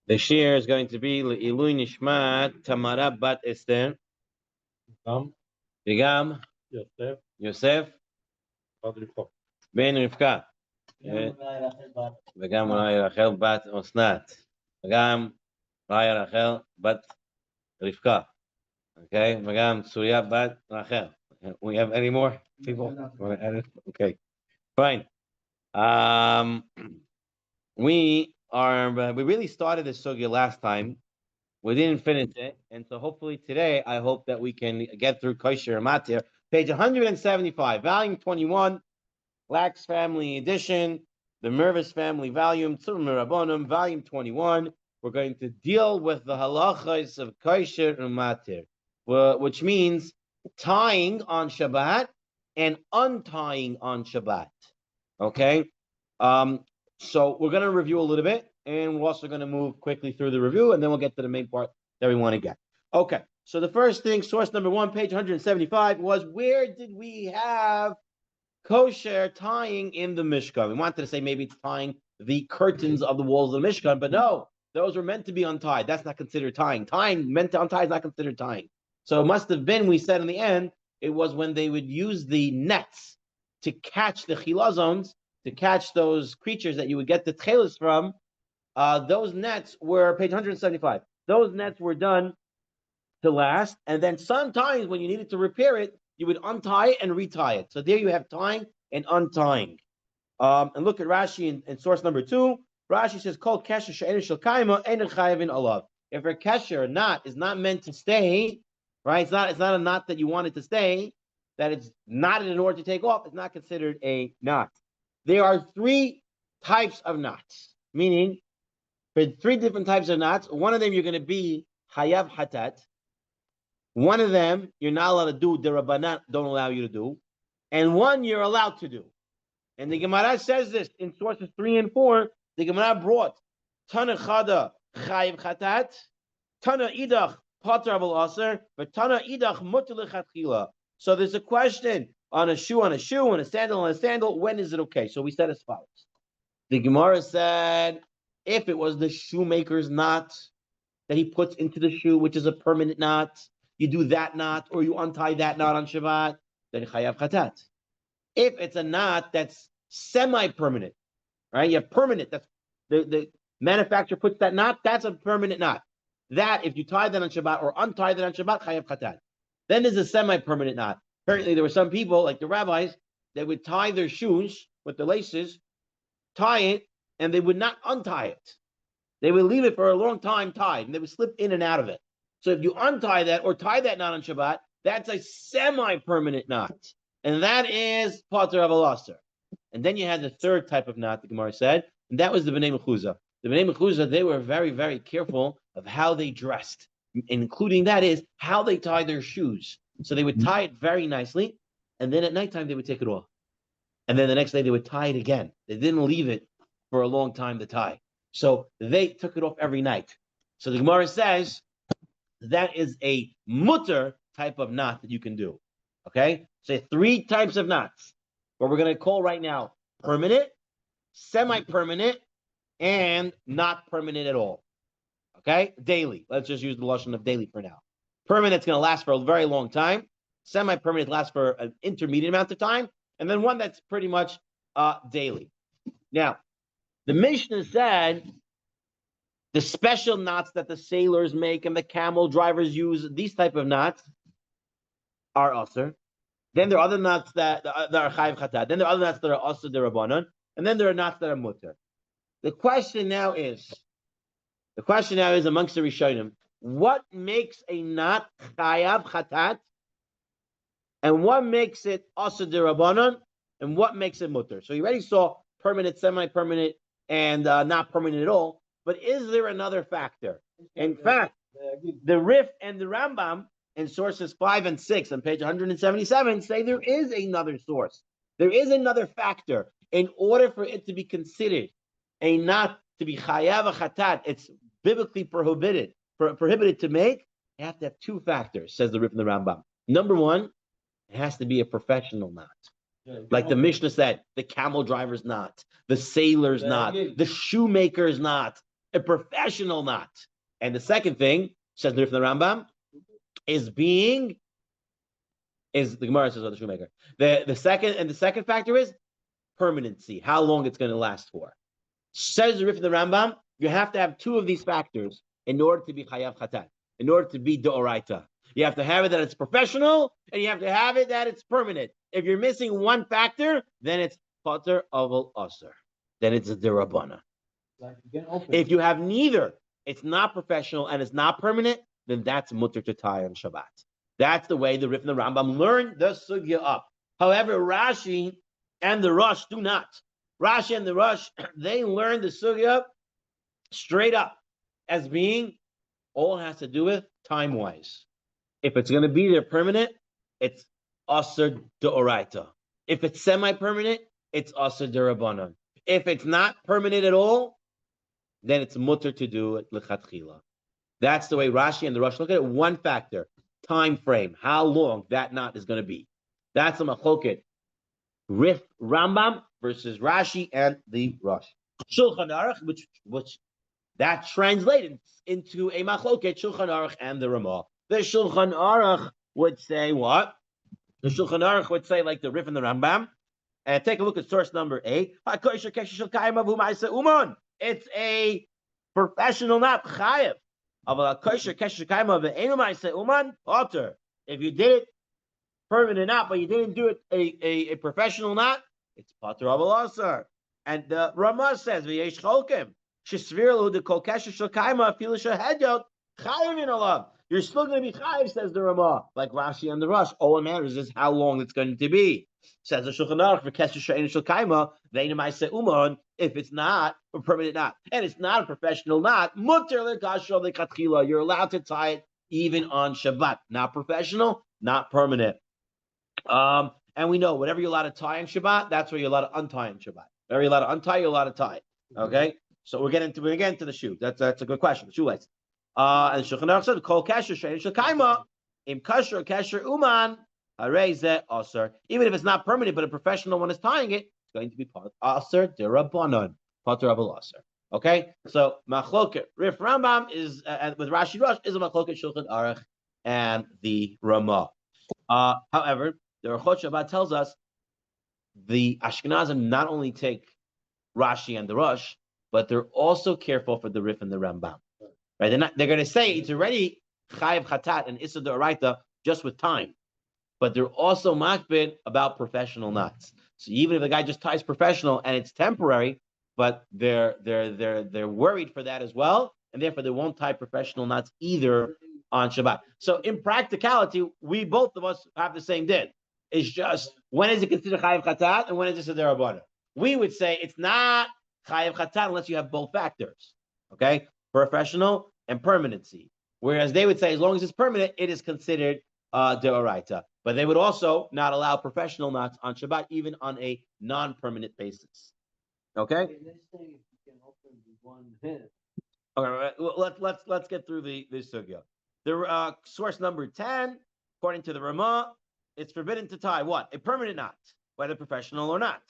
The shir is going to be Ilui Nishmat Tamara Bat Esther. Bigam Yosef Ben Rivka. Bigam Rachel Bat Osnat. Bigam Rachel Bat Rivka. Okay, Bigam Surya Bat Rachel. We have any more people? Okay, fine. We really started this sugya last time. We didn't finish it, and so hopefully today, I hope that we can get through Kosher Matir, page 175, volume 21, Lax Family Edition, the Mervis Family Volume, Tzurba Rabbonim, volume 21. We're going to deal with the halachas of Kosher Matir, which means tying on Shabbat and untying on Shabbat. Okay, so we're going to review a little bit. And we're also going to move quickly through the review, and then we'll get to the main part that we want to get. Okay, so the first thing, source number 1, page 175, was where did we have kosher tying in the Mishkan? We wanted to say maybe it's tying the curtains of the walls of the Mishkan, but no, those were meant to be untied. That's not considered tying. Tying meant to untie is not considered tying. So it must have been, we said in the end, it was when they would use the nets to catch the chilazones, to catch those creatures that you would get the tchelis from. Those nets were, page 175, those nets were done to last, and then sometimes when you needed to repair it, you would untie it and retie it. So there you have tying and untying. And look at Rashi in source number 2. Rashi says, Kol kesher she'ein shel kaima ein chayavin alav. If a kesher knot is not meant to stay, right? It's not a knot that you want it to stay, that it's knotted in order to take off, it's not considered a knot. There are 3 types of knots, meaning for 3 different types of knots. One of them you're going to be hayav hatat. One of them you're not allowed to do, the Rabbanat don't allow you to do. And one you're allowed to do. And the Gemara says this in sources 3 and 4. The Gemara brought Tana Chada chayav hatat, Tana idach pater abel aser, but Tana idach mutar lechatchila. So there's a question on a shoe, on a a sandal on a sandal. When is it okay? So we said as follows. The Gemara said, if it was the shoemaker's knot that he puts into the shoe, which is a permanent knot, you do that knot, or you untie that knot on Shabbat, then chayav chatat. If it's a knot that's semi-permanent, right? You have permanent, that's the manufacturer puts that knot, that's a permanent knot. That, if you tie that on Shabbat or untie that on Shabbat, chayav chatat. Then there's a semi-permanent knot. Apparently, there were some people, like the rabbis, that would tie their shoes with the laces, tie it, and they would not untie it. They would leave it for a long time tied, and they would slip in and out of it. So if you untie that or tie that knot on Shabbat, that's a semi-permanent knot. And that is pater abel aser. And then you had the third type of knot, the Gemara said, and that was the Bnei Mechuzah. The Bnei Mechuzah, they were very, very careful of how they dressed, including that is how they tie their shoes. So they would tie it very nicely, and then at nighttime they would take it off. And then the next day they would tie it again. They didn't leave it for a long time to tie. So they took it off every night. So the Gemara says that is a mutter type of knot that you can do. Okay? So 3 types of knots. What we're going to call right now permanent, semi-permanent, and not permanent at all. Okay? Daily. Let's just use the lashon of daily for now. Permanent's going to last for a very long time. Semi-permanent lasts for an intermediate amount of time. And then one that's pretty much daily. Now, the Mishnah said the special knots that the sailors make and the camel drivers use, these type of knots are aser. Then there are other knots that are chayav chatat. Then there are other knots that are aser derabanan. And then there are knots that are mutter. The question now is amongst the Rishonim, what makes a knot chayav chatat? And what makes it aser derabanan? And what makes it mutter? So you already saw permanent, semi-permanent, and not permanent at all. But is there another factor? In fact, the Rif and the Rambam in sources 5 and 6 on page 177 say there is another source. There is another factor. In order for it to be considered a knot to be chayav chatat, it's biblically prohibited to make. You have to have 2 factors, says the Rif and the Rambam. Number 1, it has to be a professional knot. Like the Mishnah said, the camel driver's knot, the sailor's knot, the shoemaker's knot. a professional knot. And the second thing, says the Rambam, is the Gemara says, the shoemaker. The second factor is permanency, how long it's going to last for. Says the Rambam, you have to have two of these factors in order to be chayav chatat, in order to be deoraita. You have to have it that it's professional, and you have to have it that it's permanent. If you're missing one factor, then it's pater aval aser. Then it's a derabana. If you have neither, it's not professional and it's not permanent, then that's mutter to tie on Shabbat. That's the way the Rif and the Rambam learn the sugya up. However, Rashi and the Rosh do not. Rashi and the Rosh, they learn the sugya straight up as being all it has to do with time-wise. If it's going to be there permanent, it's aser deoraita. If it's semi-permanent, it's aser derabbanan. If it's not permanent at all, then it's mutter to do it lechatchila. That's the way Rashi and the Rosh look at it. One factor, time frame, how long that knot is going to be. That's the machloket. Rif Rambam versus Rashi and the Rosh. Shulchan Aruch, which that translated into a machloket, Shulchan Aruch and the Ramah. The Shulchan Aruch would say what? The Shulchan Aruch would say like the Rif and the Rambam. And take a look at source number 8. It's a professional knot, chayev. If you did it permanent knot, but you didn't do it a professional knot, it's pater aval aser. And the Ramah says, "V'yesh cholkim shesvirlu de kol kesher shel kaima afilu shehedot chayevin alav." You're still going to be chayev, says the Ramah, like Rashi and the Rosh. All that matters is how long it's going to be. Says the Shulchan Aruch for kesher she'ein shel kaima ve'inamaiseh uman. If it's not a permanent knot and it's not a professional knot, mutter lekashol lekatchila. You're allowed to tie it even on Shabbat. Not professional, not permanent. And we know whatever you're allowed to tie on Shabbat, that's where you're allowed to untie on Shabbat. Whatever you're allowed to untie, you're allowed to tie. Okay, so we're getting to the shoe. That's a good question. The shoelace. And Shulchan Aruch said, "Kol kasher she'ein shel kaima im kasher uman harei aser." Even if it's not permanent, but a professional one is tying it, it's going to be part aser derabbanan, pater aval aser. Okay, so machloket Rif Rambam is with Rashi Rosh is a machloket Shulchan Aruch and the Ramah. However, the Orchot Shabbat tells us the Ashkenazim not only take Rashi and the Rosh, but they're also careful for the Rif and the Rambam. Right? They're going to say it's already chayav chatat and issa d'oraita just with time, but they're also makbid about professional knots. So even if the guy just ties professional and it's temporary, but they're worried for that as well, and therefore they won't tie professional knots either on Shabbat. So in practicality, we both of us have the same din. It's just when is it considered chayav chatat and when is it derabbanan? We would say it's not chayav chatat unless you have both factors. Okay, professional and permanency. Whereas they would say as long as it's permanent, it is considered deoraita. But they would also not allow professional knots on Shabbat, even on a non-permanent basis. Okay. Okay. Well, let's get through the sugya. The source number 10, according to the Ramah, it's forbidden to tie what? A permanent knot, whether professional or not.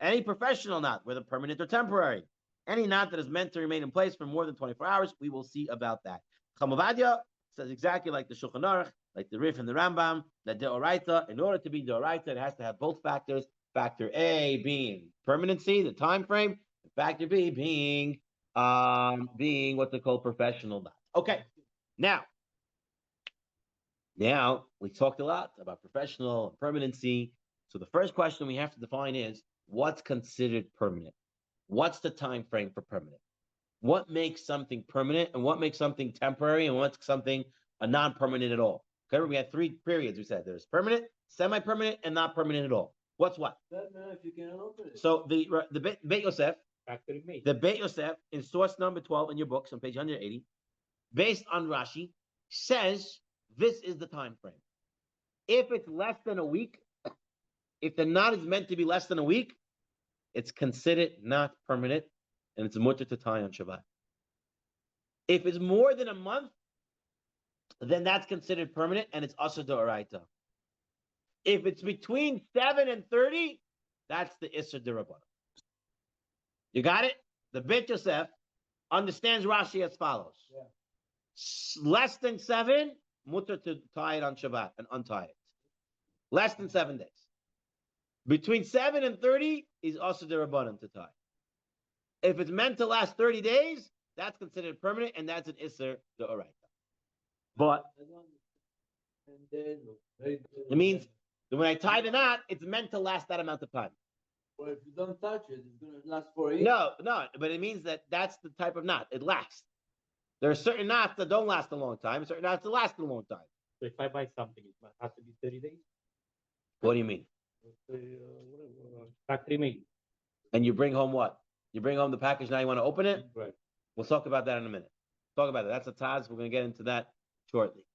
Any professional knot, whether permanent or temporary. Any knot that is meant to remain in place for more than 24 hours, we will see about that. Chamavadia says exactly like the Shulchan Aruch, like the Rif and the Rambam, that deoraita, in order to be deoraita, it has to have both factors. Factor A being permanency, the time frame, and factor B being what they call professional knot. Okay, now we talked a lot about professional and permanency. So the first question we have to define is what's considered permanent? What's the time frame for permanent? What makes something permanent and what makes something temporary and what's something a non-permanent at all? Okay, we had 3 periods. We said there's permanent, semi-permanent, and not permanent at all. What's what? So the Beit Yosef, the Beit Yosef in source number 12 in your books on page 180, based on Rashi, says this is the time frame. If it's less than a week, if the knot is meant to be less than a week, it's considered not permanent, and it's mutter to tie on Shabbat. If it's more than a month, then that's considered permanent, and it's aser d'oraita. If it's between 7 and 30, that's the issa d'rabbanan. You got it? The Beit Yosef understands Rashi as follows. Less than 7, mutter to tie it on Shabbat and untie it. Less than 7 days. Between 7 and 30 is also the Rabbanan to tie. If it's meant to last 30 days, that's considered permanent, and that's an Isser the Oraita. But it means that when I tie the knot, it's meant to last that amount of time. Well, if you don't touch it, it's going to last for a year. No, but it means that that's the type of knot. It lasts. There are certain knots that don't last a long time, certain knots that last a long time. So if I buy something, it has to be 30 days? What do you mean? Factory made. And you bring home what? You bring home the package, now you want to open it? Right. We'll talk about that in a minute. Talk about it. That's a Taz. We're going to get into that shortly.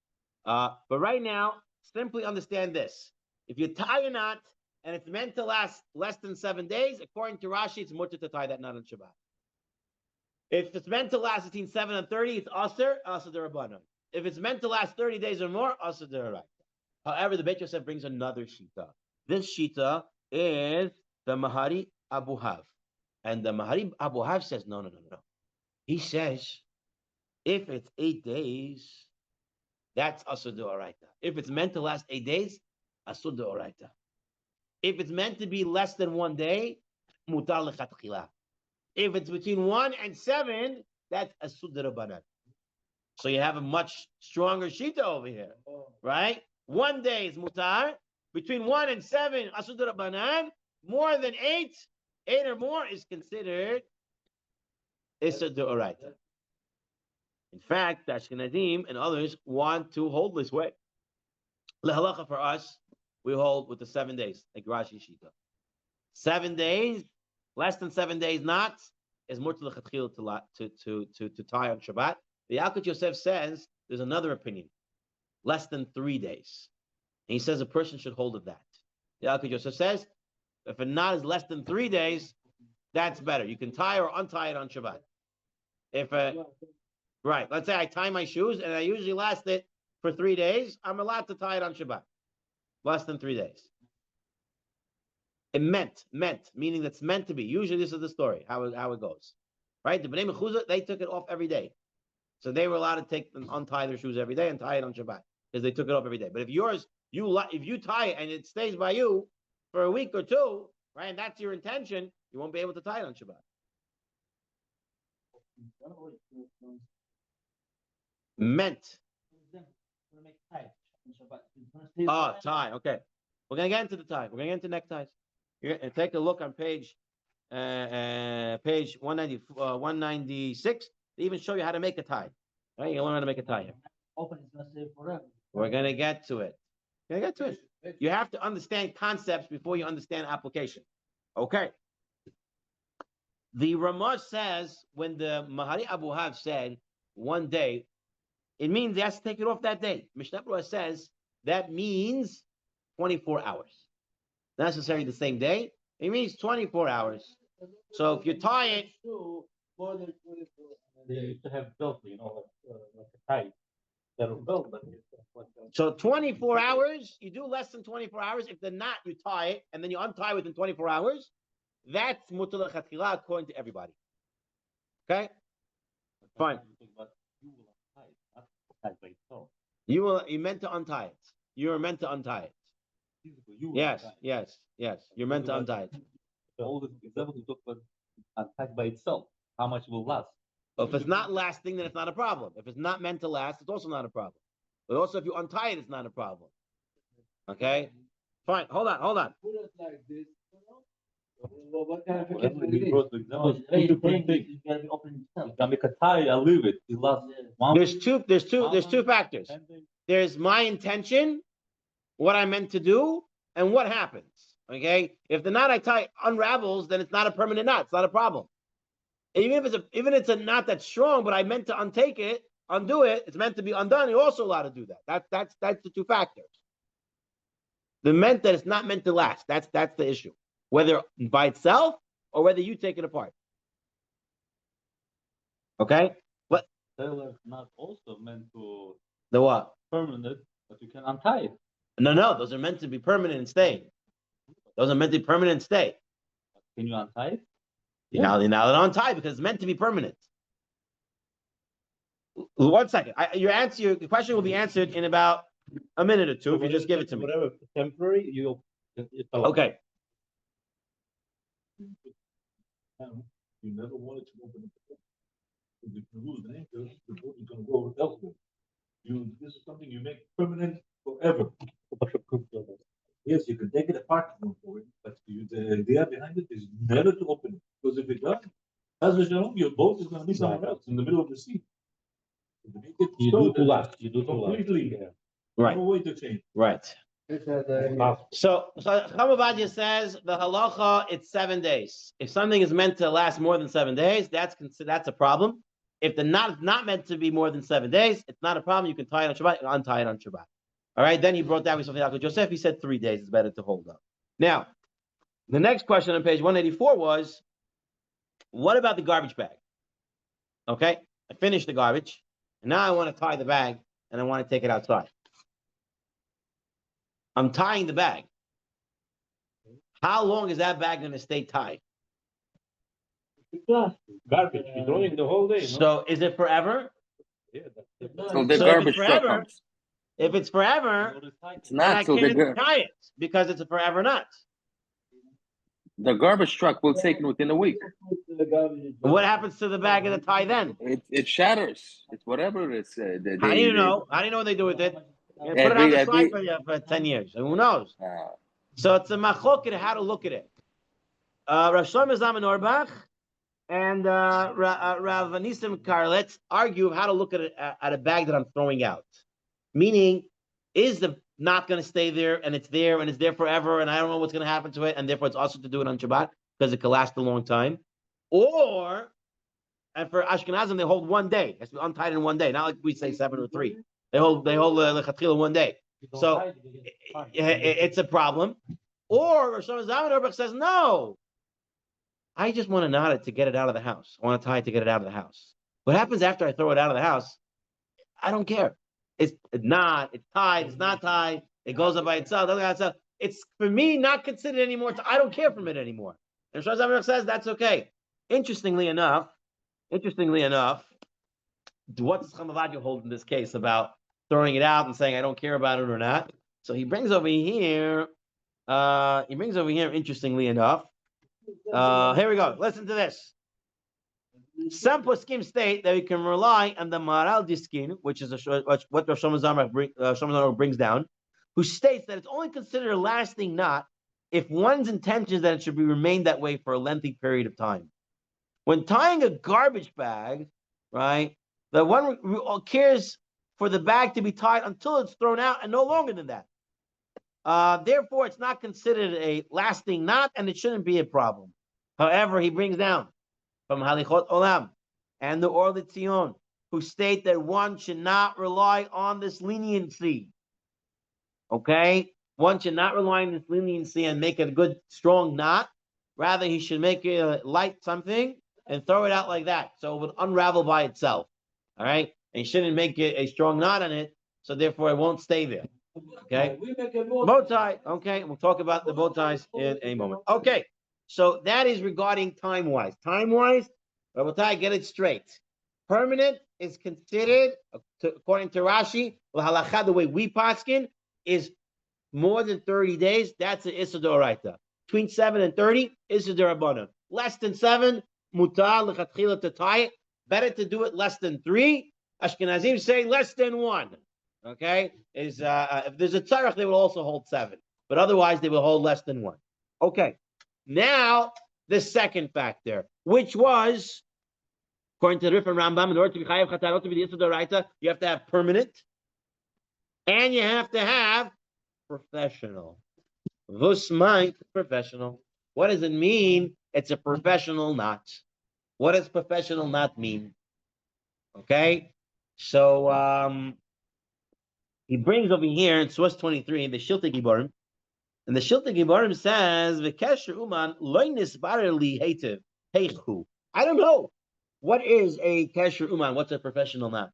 But right now, simply understand this. If you tie a knot and it's meant to last less than 7 days, according to Rashi, it's mutter to tie that knot on Shabbat. If it's meant to last between 7 and 30, it's Aser the Rabbanon. If it's meant to last 30 days or more, Aser the Rabbanon. However, the Beit Yosef brings another Shita. This Shita is the Mahari Abu Hav. And the Mahari Abu Hav says, no. He says, if it's 8 days, that's Asur D'Oraita. If it's meant to last 8 days, Asur D'Oraita. If it's meant to be less than 1 day, Mutar L'Chatchila. If it's between 1 and 7, that's Asur D'Rabanan. So you have a much stronger Shita over here, right? 1 day is Mutar. Between 1 and 7, Asur D'Rabanan. More than 8 or more is considered Asur D'Oraita. In fact, Ashkenazim and others want to hold this way. Lehalacha for us, we hold with the 7 days, like Rashi Shita. 7 days, less than 7 days not, is more to the Chatchil to tie on Shabbat. The Yalkut Yosef says there's another opinion, less than 3 days. And he says a person should hold of that. The Yalkut Yosef says if a knot is less than 3 days, that's better. You can tie or untie it on Shabbat. Right. Let's say I tie my shoes and I usually last it for 3 days. I'm allowed to tie it on Shabbat. Less than 3 days. It meant, meaning that's meant to be. Usually this is the story, how it goes. Right? The Bnei Mechuzah, they took it off every day. So they were allowed to untie their shoes every day and tie it on Shabbat. Because they took it off every day. But if if you tie it and it stays by you for a week or two, right, and that's your intention, you won't be able to tie it on Shabbat. Meant. Tie. Okay. We're going to get into the tie. We're going to get into neckties. You're going to take a look on page 196. They even show you how to make a tie. Right? You learn how to make a tie here. We're going to get to it. You have to understand concepts before you understand application. Okay. The Ramah says, when the Mahari Abu Hav said 1 day, it means he has to take it off that day. Mishnah Berurah says that means 24 hours. Not necessarily the same day. It means 24 hours. So if you tie it, they used to have belt, like a tie. So 24 hours, you do less than 24 hours. If the knot, you tie it, and then you untie within 24 hours. That's mutar l'chatchila according to everybody. Okay? Fine. You meant to untie it. You were meant to untie it. Yes. You're meant to untie it. All the examples we talk about untied by itself. How much will last? If it's not lasting, then it's not a problem. If it's not meant to last, it's also not a problem. But also, if you untie it, it's not a problem. Okay? Fine. Hold on. Put it like this. What kind of make a tie, I leave it. It lasts There's two factors. There's my intention, what I meant to do, and what happens. Okay? If the knot I tie unravels, then it's not a permanent knot. It's not a problem. Even if it's a knot that's strong, but I meant to undo it, it's meant to be undone, you're also allowed to do that. That's the two factors. The meant that it's not meant to last. That's the issue. Whether by itself or whether you take it apart. Okay? But tailor not also meant to the what? Permanent, but you can untie it. No, those are meant to be permanent and stay. Those are meant to be permanent and stay. Can you untie it? You're not allowed to untie because it's meant to be permanent. 1 second. Your question will be answered in about a minute or two if you just give it to me. Whatever temporary, you. Okay. You never wanted to open it. If you lose the anchor, the boat is gonna go elsewhere. This is something you make permanent forever. Yes, you can take it apart for it, but the idea behind it is never to open it. Because if it does, your boat is gonna be somewhere else in the middle of the sea. You do too last. You do too last. Completely. Yeah. Right. No way to change. Right. So Chamabadia says the halacha, it's 7 days. If something is meant to last more than 7 days, that's a problem. If the knot is not meant to be more than 7 days, it's not a problem. You can tie it on Shabbat, you untie it on Shabbat. All right, then he brought down something out with Joseph. He said 3 days is better to hold up. Now, the next question on page 184 was, what about the garbage bag? Okay, I finished the garbage, and now I want to tie the bag, and I want to take it outside. I'm tying the bag. How long is that bag going to stay tied? Garbage. You're throwing the whole day. So is it forever? Yeah, So the So garbage if it's truck forever, comes. if it's forever, It's then I not. So can't tie it because it's a forever nut. the garbage truck will take it within a week. What happens to the bag of the tie then? It shatters. It's whatever it is. How do you know? How do you know what they do with it? You put it on the side for 10 years. Who knows? So it's a machloket how to look at it. Rav Shlomo Zalman Auerbach and Rav Nisim Karlitz argue how to look at a bag that I'm throwing out. Meaning, is the not going to stay there and it's there forever and I don't know what's going to happen to it and therefore it's also to do it on Shabbat because it can last a long time? Or, and for Ashkenazim, they hold 1 day. It has to be untied in 1 day. Not like we say 7 or 3. They hold lechatchila 1 day. So it's a problem. Or Rosh Hashanah says, no, I just want to knot it to get it out of the house. I want to tie it to get it out of the house. What happens after I throw it out of the house? I don't care. It's not, it's tied, it's not tied. It goes up by itself, doesn't by itself. It's, for me, not considered anymore. I don't care from it anymore. And Rosh Hashanah says that's okay. Interestingly enough, what does Chamavadia hold in this case about throwing it out and saying I don't care about it or not? So he brings over here, interestingly enough, here we go. Listen to this. Some poskim state that we can rely on the Maral Diskin, which is what Rosh Hashanah brings down, who states that it's only considered a lasting knot if one's intention is that it should remain that way for a lengthy period of time. When tying a garbage bag, right, the one cares for the bag to be tied until it's thrown out and no longer than that. Therefore, it's not considered a lasting knot and it shouldn't be a problem. However, he brings down from Halichot Olam and the Or L'Tzion, who state that one should not rely on this leniency. Okay? One should not rely on this leniency and make it a good, strong knot. Rather, he should make it a light something and throw it out like that, so it would unravel by itself. All right? And you shouldn't make it a strong knot on it, so therefore it won't stay there. Okay? Bow tie. Okay, we'll talk about the bow ties in a moment. Okay, so that is regarding time-wise. Time-wise, Rabotai, get it straight. Permanent is considered, according to Rashi, the way we paskin, is more than 30 days. That's an Issa D'Oraita. Between 7 and 30, Issa D'Rabbanan. Less than 7, mutar lechatchila to tie it. Better to do it less than 3. Ashkenazim say less than 1. Okay, if there's a tzarech, they will also hold 7, but otherwise they will hold less than 1. Okay, now the second factor, which was, according to the Rif and Rambam, in order to be chayav chatarot to be the Issa D'Oraita, you have to have permanent, and you have to have professional. Vusmai, professional. What does it mean? It's a professional knot. What does professional knot mean? Okay, so he brings over here in source 23 in the Shiltei Giborim, and the Shiltei Giborim says, "V'kesher uman loy nisbarer li heitev heichu." I don't know what is a kesher uman. What's a professional knot?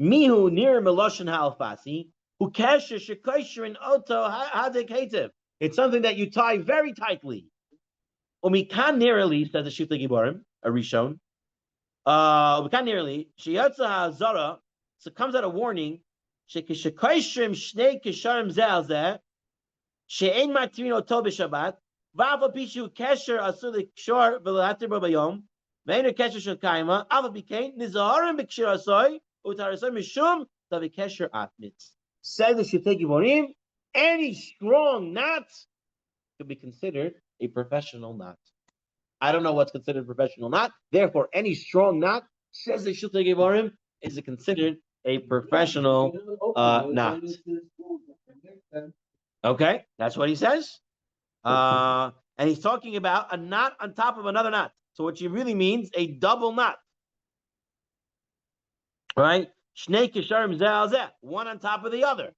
Mihu nir meloshen ha'alfasi who kesher shekosher in oto hadek heitev. It's something that you tie very tightly. Umikan nirali, says the Shiltei Giborim, a Rishon. We can't nearly. Sheyatza Zara. So it comes out a warning. Shekishakaishrim shnei kisharim zelzeh. She'ein matrino tov b'Shabbat. V'afa pishu kesher asur l'kshor v'lahatir b'bayom. Ve'enu kesher shel kaima. Afa b'kein nizaharim b'kshir asoy. Utarasay mishum tavi kesher atmitz. Says the Shutei Giborim, any strong knot could be considered a professional knot. I don't know what's considered a professional knot. Therefore, any strong knot, says the Shutei Giborim, is considered a professional knot. Okay, that's what he says. And he's talking about a knot on top of another knot. So what he really means, a double knot. Right? Shnei kisharim zeh zeh, one on top of the other.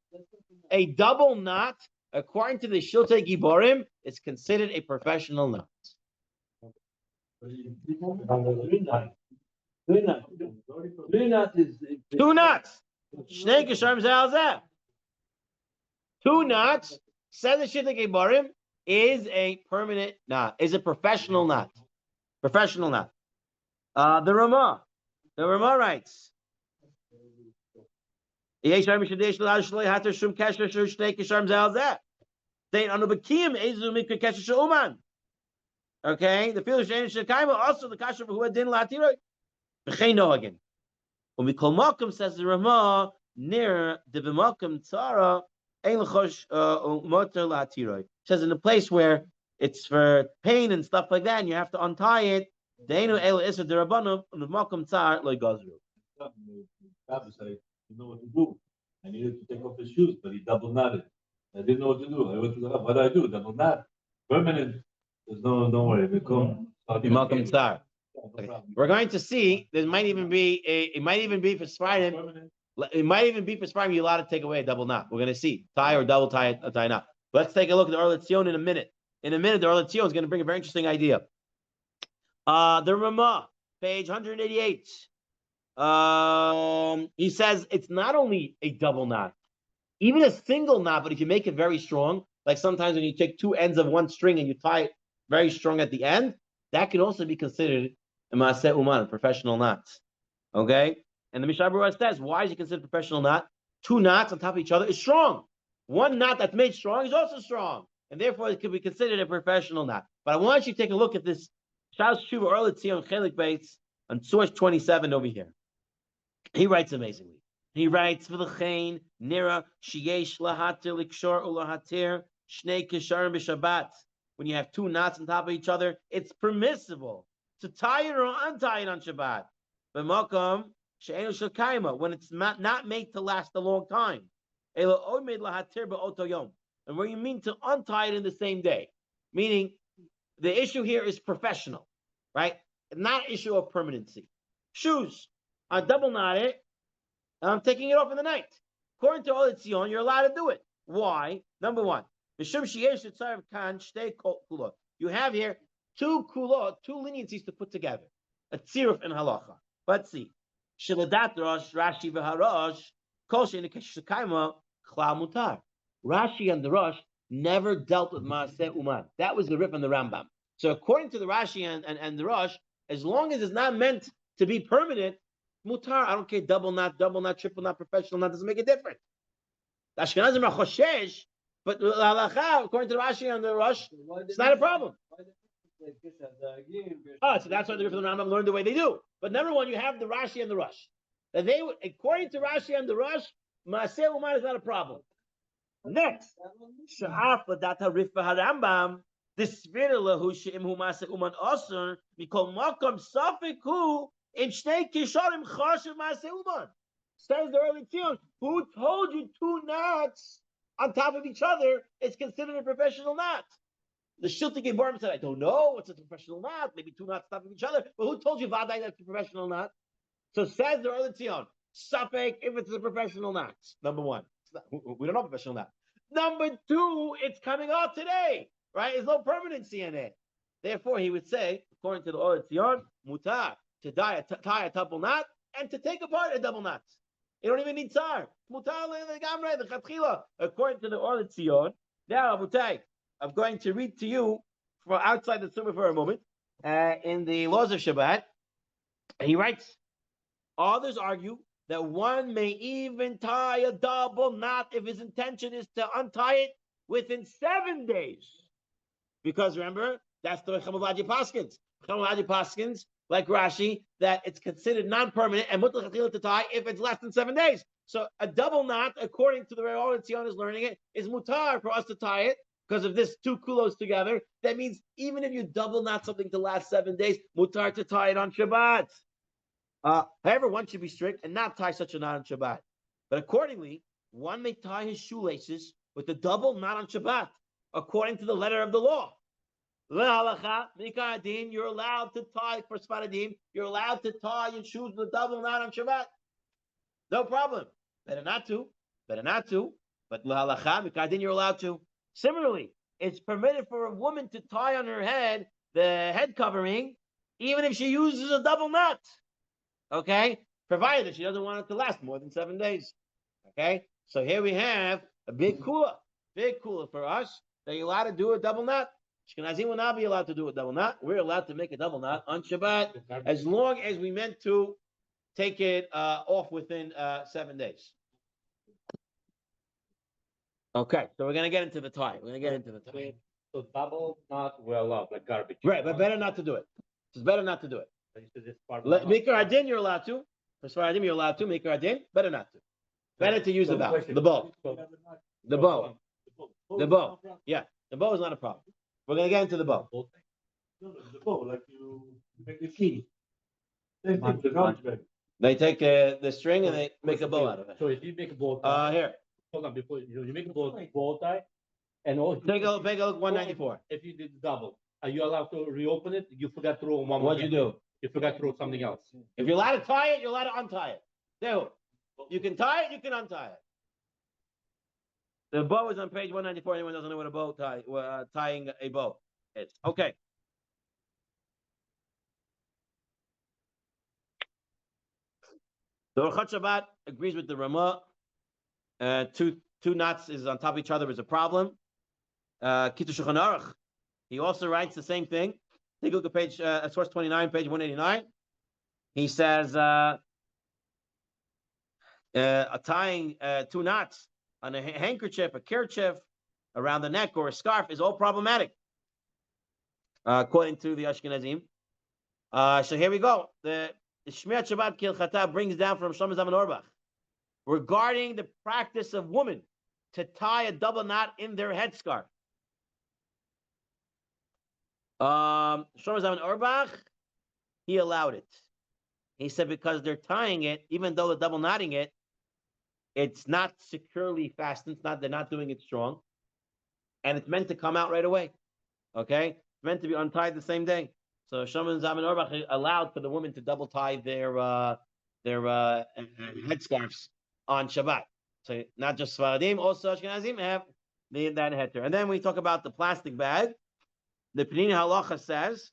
A double knot, according to the Shiltei Giborim, is considered a professional knot. Two knots. Shnei kisharim zeh zeh. Two knots, says the Shiltei Giborim, is a permanent knot, is a professional knot. Professional knot. The Ramah writes, okay, the field also the kasher who had din latiro. No again. When we call Malcolm, says the Ramah, near the B'Malcolm Tzara, says in a place where it's for pain and stuff like that, and you have to untie it. You know what to do. I needed to take off his shoes, but he double knotted. I didn't know what to do. I went to the what do I do? Double knot. Permanent. There's no worry. Malcolm Tsar. Okay. We're going to see. It might even be for Spartan. It might even be for Spartan. You're allowed to take away a double knot. We're going to see tie or double tie a tie knot. Let's take a look at the Orlat Zion in a minute. In a minute, the Orlat Zion is going to bring a very interesting idea. The Ramah, page 188. He says it's not only a double knot, even a single knot, but if you make it very strong, like sometimes when you take two ends of one string and you tie it very strong at the end, that can also be considered a Maaseh Uman, a professional knot. Okay? And the Mishnah Berurah says, why is it considered a professional knot? Two knots on top of each other is strong. One knot that's made strong is also strong. And therefore it could be considered a professional knot. But I want you to take a look at this Shas Shuva Orlat Zion Chelik Beis on source 27 over here. He writes amazingly. He writes, "V'lechein nira sheyesh lahatir likshor ulahatir shnei kisharim b'Shabbat." When you have two knots on top of each other, it's permissible to tie it or untie it on Shabbat. B'makom she'enu shel kaima, when it's not made to last a long time. Elo omed lahatir b'oto yom, and where you mean to untie it in the same day, meaning the issue here is professional, right? Not an issue of permanency. Shoes. I double knot it, and I'm taking it off in the night. According to Orlat Zion, you're allowed to do it. Why? Number one, you have here two kulot, two leniencies to put together. A tziruf and halacha. Let's see. Shiladat rosh, Rashi v'harosh, kol she'en keshakaima, klal mutar. Rashi and the Rosh never dealt with Maaseh Uman. That was the rip on the Rambam. So according to the Rashi and the Rosh, as long as it's not meant to be permanent, mutar, I don't care, double knot, triple knot, professional knot, doesn't make a difference. The Ashkenazim are choshesh, but according to the Rashi and the Rosh, it's not a problem. So that's why the Rif and the Rambam learned the way they do. But number one, you have the Rashi and the Rosh. That they, according to Rashi and the Rosh, Maaseh Uman is not a problem. Next, Sha'af l'data Rif v'harambam, the Sfira lahu she'imhu Maaseh Uman osur, mikol makom safik hu, in Shnei Kisharim Chashiv Maaseh Uman. Says the early Tzion, who told you two knots on top of each other is considered a professional knot? The Shiltei Giborim said, I don't know, what's a professional knot? Maybe two knots on top of each other. But who told you Vadai that's a professional knot? So says the early Tzion, Safek if it's a professional knot. Number one. We don't know professional knot. Number two, it's coming out today. Right? There's no permanency in it. Therefore, he would say, according to the early Tzion, mutar, to tie a double knot and to take apart a double knot. You don't even need tzar. According to the Orlat Zion. Now, Abutai, I'm going to read to you from outside the Tzurba for a moment. In the laws of Shabbat, And he writes, others argue that one may even tie a double knot if his intention is to untie it within 7 days. Because remember, that's the way Chamavadi Paskins. Chamavadi Paskins, like Rashi, that it's considered non-permanent and mutar to tie if it's less than 7 days. So a double knot, according to the way all Tzion is learning it, is mutar for us to tie it because of this 2 kulos together. That means even if you double knot something to last 7 days, mutar to tie it on Shabbat. However, one should be strict and not tie such a knot on Shabbat. But accordingly, one may tie his shoelaces with a double knot on Shabbat, according to the letter of the law. You're allowed to tie for Sfaradim. You're allowed to tie your shoes with a double knot on Shabbat. No problem. Better not to. But you're allowed to. Similarly, it's permitted for a woman to tie on her head the head covering, even if she uses a double knot. Okay? Provided that she doesn't want it to last more than 7 days. Okay? So here we have a big kula for us that you're allowed to do a double knot. Ashkenazim will not be allowed to do a double knot. We're allowed to make a double knot on Shabbat as long as we meant to take it off within 7 days. Okay, so we're going to get into the tie. So double knot we're allowed, like garbage. Right, but better not to do it. It's better not to do it. Mikra Mikra Adin, you're allowed to. For Sfaradim, you're allowed to. Mikra Adin, better not to. Better to use the bow. The bow. The bow. The bow. Yeah, the bow is not a problem. We're going to get into the bow. No, the bow, like you make the key. Same thing, the garbage bag. They take the string and they make a bow out of it. So if you make a bow tie, Here. hold on, before you make a bow tie, and all. Take a look, 194. If you did double, are you allowed to reopen it? You forgot to throw one. What'd you do? You forgot to throw something else. If you're allowed to tie it, you're allowed to untie it. There. You can tie it, you can untie it. The bow is on page 194. Anyone doesn't know what a bow tie, tying a bow is. Okay. The Orchat Shabbat agrees with the Ramah. Two knots is on top of each other is a problem. Kitu Shulchan Aruch, he also writes the same thing. Take a look at page source 29, page 189. He says tying 2 knots on a handkerchief, a kerchief around the neck, or a scarf is all problematic, according to the Ashkenazim. So here we go. The Shmirat Shabbat Kilchata brings down from Shlomo Zalman Auerbach regarding the practice of women to tie a double knot in their headscarf. Shlomo Zalman Auerbach, he allowed it. He said because they're tying it, even though they're double knotting it, it's not securely fastened. They're not doing it strong, and it's meant to come out right away. Okay, it's meant to be untied the same day. So Shlomo Zalman Auerbach allowed for the women to double tie their headscarves on Shabbat. So not just Sfaradim, also Ashkenazim have that heter. And then we talk about the plastic bag. The Penina Halacha says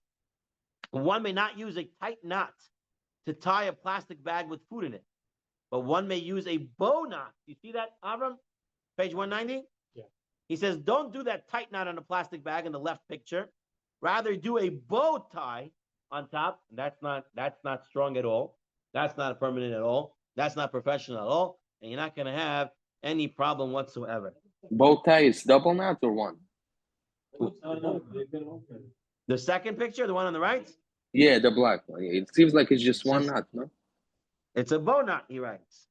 one may not use a tight knot to tie a plastic bag with food in it, but one may use a bow knot. You see that, Avram? Page 190? Yeah. He says, don't do that tight knot on a plastic bag in the left picture. Rather, do a bow tie on top. That's not strong at all. That's not permanent at all. That's not professional at all. And you're not going to have any problem whatsoever. Bow tie is double knot or one? The second picture, the one on the right, Yeah, the black one. Yeah, it seems like it's just one knot, no? it's a bow knot, he writes.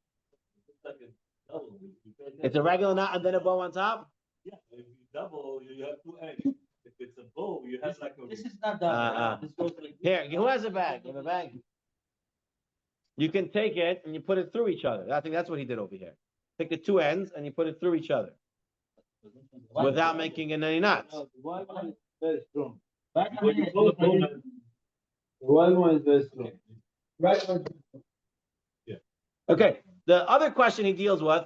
It's a regular knot and then a bow on top. Yeah, if you double, you have 2 ends. If it's a bow, you have like a. This is not double. This goes like Here, who has a bag? You have a bag? You can take it and you put it through each other. I think that's what he did over here. Take the 2 ends and you put it through each other without making any knots. The white one is very strong. The The white one is very strong. Right one. Okay, the other question he deals with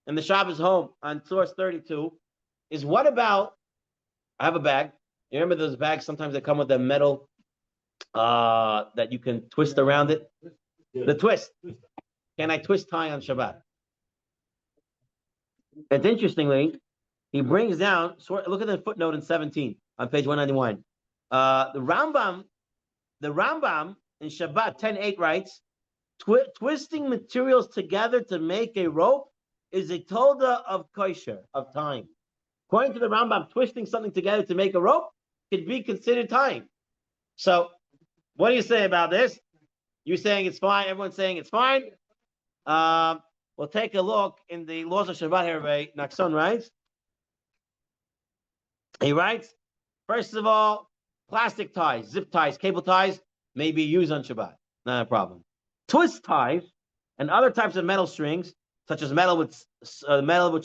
in the Shabbos home on source 32 is what about, I have a bag. You remember those bags sometimes that come with a metal that you can twist around it? The twist. Can I twist tie on Shabbat? And interestingly, he brings down, look at the footnote in 17 on page 191. The Rambam in Shabbat 10:8 writes, twisting materials together to make a rope is a toda of kosher, of time. According to the Rambam, twisting something together to make a rope could be considered time. So, what do you say about this? You're saying it's fine. Everyone's saying it's fine. We'll take a look in the laws of Shabbat here. Naxon writes. He writes, first of all, plastic ties, zip ties, cable ties may be used on Shabbat. Not a problem. Twist ties and other types of metal strings, such as metal which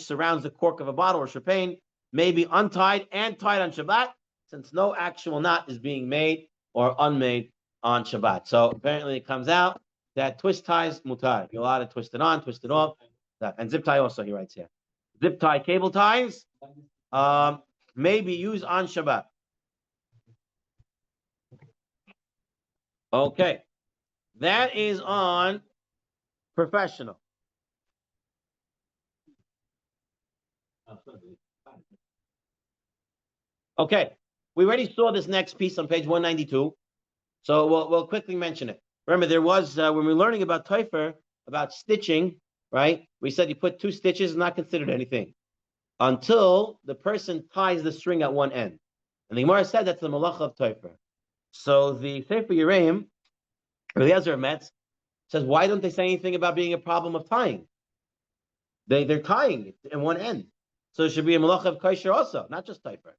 surrounds the cork of a bottle or champagne, may be untied and tied on Shabbat, since no actual knot is being made or unmade on Shabbat. So apparently it comes out that twist ties mutar. You're allowed to twist it on, twist it off. And zip tie also, he writes here. Zip tie cable ties may be used on Shabbat. Okay. That is on professional. Okay. We already saw this next piece on page 192. So we'll quickly mention it. Remember, there was, when we were learning about Teufer, about stitching, right? We said you put 2 stitches, not considered anything, until the person ties the string at one end. And the Gemara said that's the malacha of Teufer. So the Sefer Yereim, Eliezer Metz, says, why don't they say anything about being a problem of tying? They're tying it in one end. So it should be a malacha of kosher also, not just Teufer.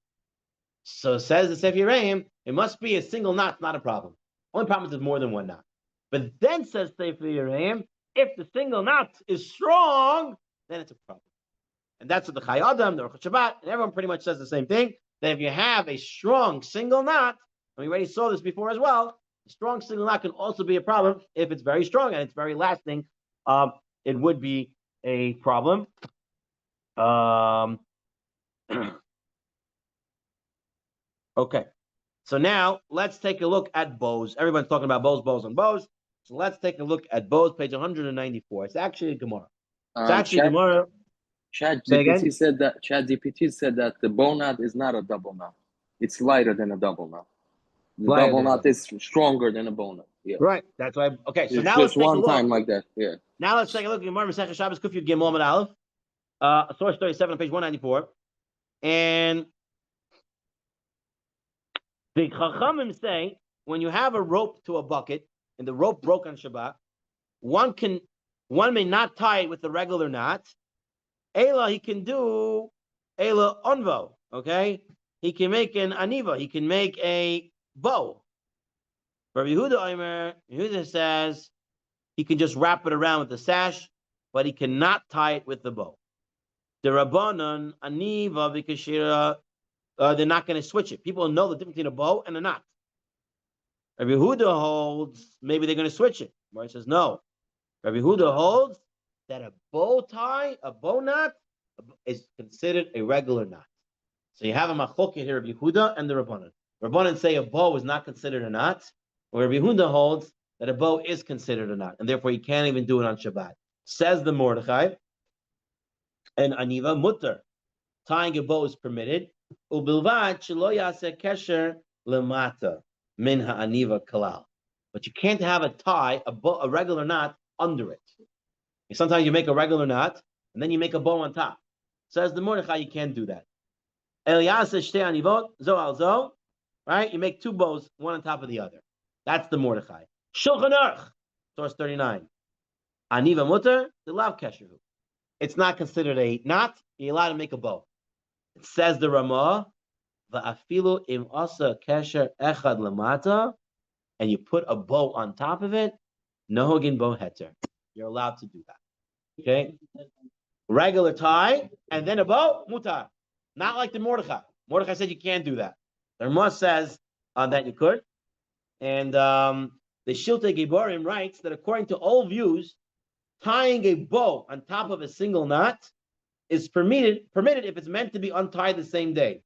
So says the Sefer Yereim, it must be a single knot, not a problem. Only problem is there's more than one knot. But then says Sefer Yereim, if the single knot is strong, then it's a problem. And that's what the Chai Adam, the Rosh Shabbat, and everyone pretty much says the same thing, that if you have a strong single knot, and we already saw this before as well, a strong single knot can also be a problem if it's very strong and it's very lasting. It would be a problem. Okay. So now let's take a look at bows. Everyone's talking about bows, and bows. So let's take a look at bows, page 194. It's actually a Gemara. It's actually a Gemara. ChatGPT said that the bow knot is not a double knot. It's lighter than a double knot. The double knot is stronger than a bow knot. Yeah. Right. That's why. Okay. So it's now let's just take one a look. time like that. Yeah. Now let's take a look at Gemara Masechet Shabbos Kuf Yud Gimel Amud Aleph, source 37 on page 194, and the Chachamim say when you have a rope to a bucket and the rope broke on Shabbat, one may not tie it with the regular knot. Ela, he can do Ela onvo. Okay, he can make an aniva. He can make a bow. Rabbi Yehuda says he can just wrap it around with the sash, but he cannot tie it with the bow. The Rabbanon aniva v'kashira. They're not going to switch it. People know the difference between a bow and a knot. Rabbi Yehuda holds maybe they're going to switch it. Right? Says no. Rabbi Yehuda holds that a bow knot, is considered a regular knot. So you have a machloket here, Rabbi Yehuda and the Rabbanon. Rabbanon say a bow is not considered a knot, where Rabbi Yehuda holds that a bow is considered a knot, and therefore you can't even do it on Shabbat. Says the Mordechai, and aniva mutter. Tying a bow is permitted. Ubilvad shelo yaseh kesher lemata min ha'aniva kalal. But you can't have a regular knot under it. Sometimes you make a regular knot and then you make a bow on top. Says the Mordechai, you can't do that. El yaseh shtei anivot zo al zo. Right? You make 2 bows, one on top of the other. That's the Mordechai. Shulchan Aruch, source 39. Aniva mutter the lav kesher. It's not considered a knot. You're allowed to make a bow. It says the Ramah, va'afilu im asa kesher echad lamata, and you put a bow on top of it, nohogin bo heter. You're allowed to do that. Okay? Regular tie, and then a bow, mutar. Not like the Mordechai. Mordechai said you can't do that. The Ramah says that you could. And the Shiltei Giborim writes that according to all views, tying a bow on top of a single knot is permitted if it's meant to be untied the same day.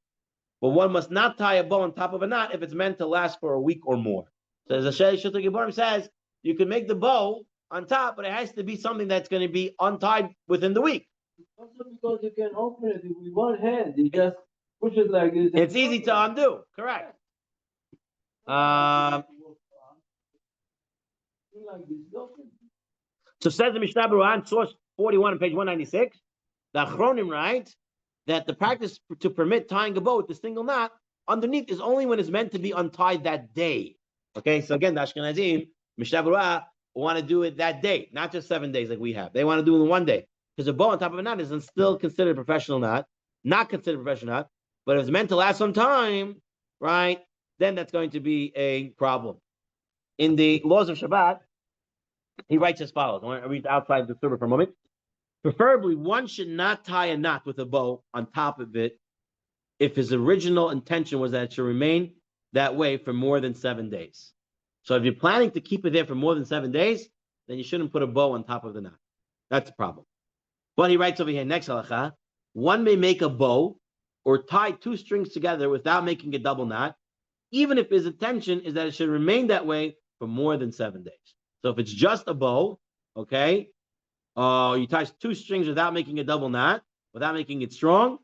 But one must not tie a bow on top of a knot if it's meant to last for a week or more. So as the Shiltei Giborim says, you can make the bow on top, but it has to be something that's going to be untied within the week. Also because you can open it with one hand. You just push it like this. It's easy to undo. Correct. Something like this, open. So says the Mishnah Berurah on source 41 on page 196, the Achronim write that the practice to permit tying a bow with a single knot underneath is only when it's meant to be untied that day. Okay, so again, the Ashkenazim, Mishnah Berurah, want to do it that day, not just 7 days like we have. They want to do it in one day. Because a bow on top of a knot is still considered a professional knot, not considered a professional knot. But if it's meant to last some time, right, then that's going to be a problem. In the laws of Shabbat, he writes as follows. I want to read outside the Tzurba for a moment. Preferably, one should not tie a knot with a bow on top of it if his original intention was that it should remain that way for more than 7 days. So if you're planning to keep it there for more than 7 days, then you shouldn't put a bow on top of the knot. That's the problem. But he writes over here, next halacha, one may make a bow or tie two strings together without making a double knot, even if his intention is that it should remain that way for more than 7 days. So if it's just a bow, okay, you tie two strings without making a double knot, without making it strong,